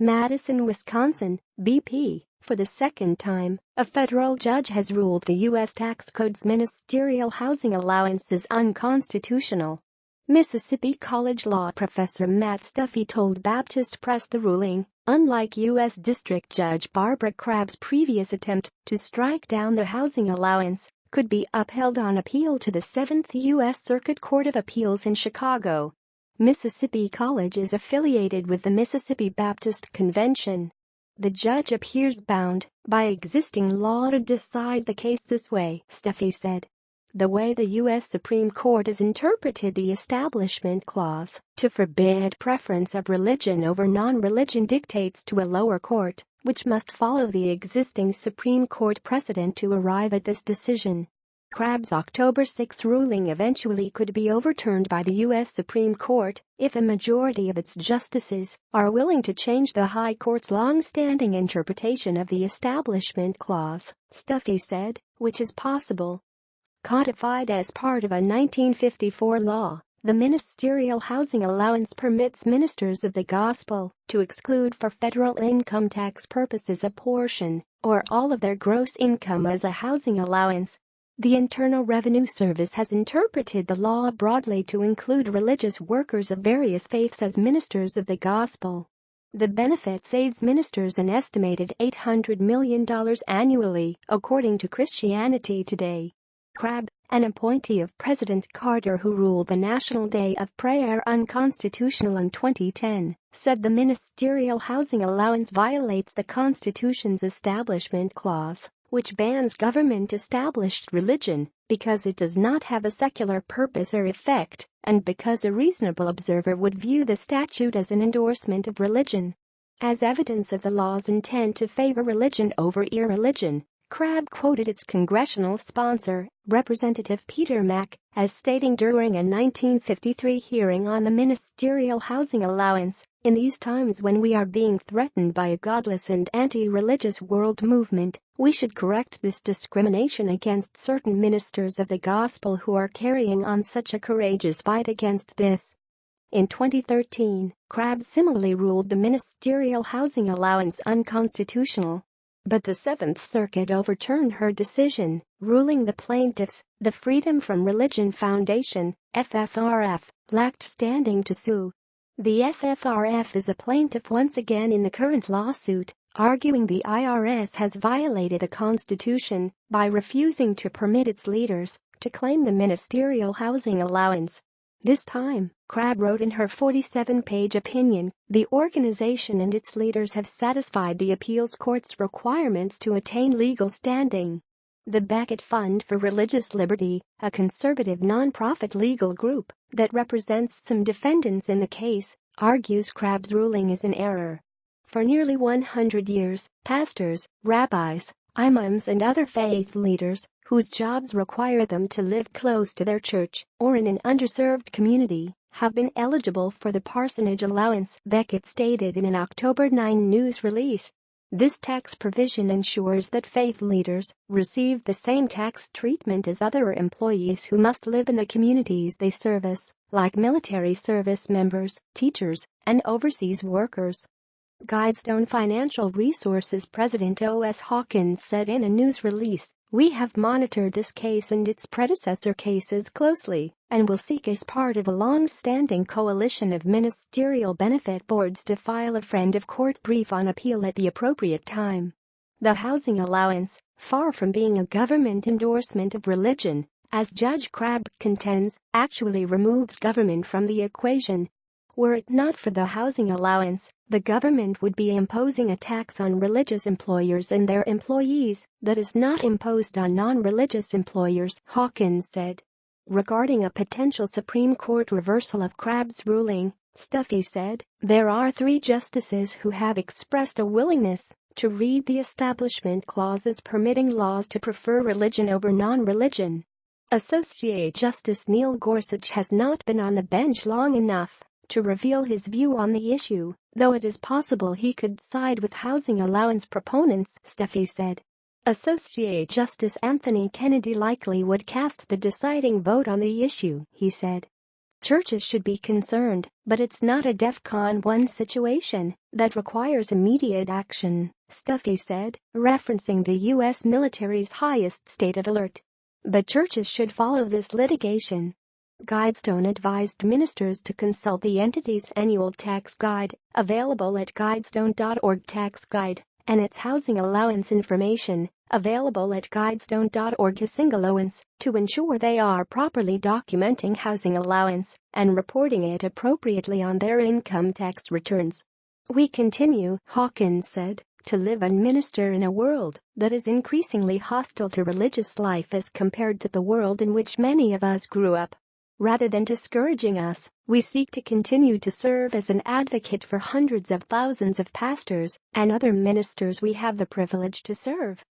Madison, Wisconsin, BP. For the second time, a federal judge has ruled the U.S. tax code's ministerial housing allowance is unconstitutional. Mississippi College law professor Matt Steffey told Baptist Press the ruling, unlike U.S. District Judge Barbara Crabb's previous attempt to strike down the housing allowance, could be upheld on appeal to the 7th U.S. Circuit Court of Appeals in Chicago. Mississippi College is affiliated with the Mississippi Baptist Convention. The judge appears bound by existing law to decide the case this way, Steffey said. The way the U.S. Supreme Court has interpreted the Establishment Clause to forbid preference of religion over non-religion dictates to a lower court, which must follow the existing Supreme Court precedent to arrive at this decision. Crabb's October 6 ruling eventually could be overturned by the U.S. Supreme Court if a majority of its justices are willing to change the High Court's long-standing interpretation of the Establishment Clause, Steffey said, which is possible. Codified as part of a 1954 law, the ministerial housing allowance permits ministers of the gospel to exclude for federal income tax purposes a portion or all of their gross income as a housing allowance. The Internal Revenue Service has interpreted the law broadly to include religious workers of various faiths as ministers of the gospel. The benefit saves ministers an estimated $800 million annually, according to Christianity Today. Crabb, an appointee of President Carter who ruled the National Day of Prayer unconstitutional in 2010, said the ministerial housing allowance violates the Constitution's Establishment Clause, which bans government-established religion, because it does not have a secular purpose or effect, and because a reasonable observer would view the statute as an endorsement of religion. As evidence of the law's intent to favor religion over irreligion, Crabb quoted its congressional sponsor, Representative Peter Mack, as stating during a 1953 hearing on the ministerial housing allowance, "In these times when we are being threatened by a godless and anti-religious world movement, we should correct this discrimination against certain ministers of the gospel who are carrying on such a courageous fight against this." In 2013, Crabb similarly ruled the ministerial housing allowance unconstitutional. But the 7th Circuit overturned her decision, ruling the plaintiffs, the Freedom from Religion Foundation, FFRF, lacked standing to sue. The FFRF is a plaintiff once again in the current lawsuit, arguing the IRS has violated the Constitution by refusing to permit its leaders to claim the ministerial housing allowance. This time, Crabb wrote in her 47-page opinion, the organization and its leaders have satisfied the appeals court's requirements to attain legal standing. The Becket Fund for Religious Liberty, a conservative nonprofit legal group that represents some defendants in the case, argues Crabb's ruling is in error. For nearly 100 years, pastors, rabbis, imams and other faith leaders, whose jobs require them to live close to their church or in an underserved community, have been eligible for the parsonage allowance, Becket stated in an October 9 news release. This tax provision ensures that faith leaders receive the same tax treatment as other employees who must live in the communities they service, like military service members, teachers, and overseas workers. Guidestone Financial Resources President O.S. Hawkins said in a news release, "We have monitored this case and its predecessor cases closely, and will seek as part of a long-standing coalition of ministerial benefit boards to file a friend-of-court brief on appeal at the appropriate time." The housing allowance, far from being a government endorsement of religion, as Judge Crabb contends, actually removes government from the equation. Were it not for the housing allowance, the government would be imposing a tax on religious employers and their employees that is not imposed on non-religious employers, Hawkins said. Regarding a potential Supreme Court reversal of Crabb's ruling, Steffey said, "There are 3 justices who have expressed a willingness to read the Establishment Clause as permitting laws to prefer religion over non-religion." Associate Justice Neil Gorsuch has not been on the bench long enough to reveal his view on the issue, though it is possible he could side with housing allowance proponents, Steffey said. Associate Justice Anthony Kennedy likely would cast the deciding vote on the issue, he said. Churches should be concerned, but it's not a DEFCON 1 situation that requires immediate action, Steffey said, referencing the U.S. military's highest state of alert. But churches should follow this litigation. Guidestone advised ministers to consult the entity's annual tax guide, available at guidestone.org tax guide, and its housing allowance information, available at guidestone.org allowance, to ensure they are properly documenting housing allowance and reporting it appropriately on their income tax returns. We continue, Hawkins said, to live and minister in a world that is increasingly hostile to religious life as compared to the world in which many of us grew up. Rather than discouraging us, we seek to continue to serve as an advocate for hundreds of thousands of pastors and other ministers we have the privilege to serve.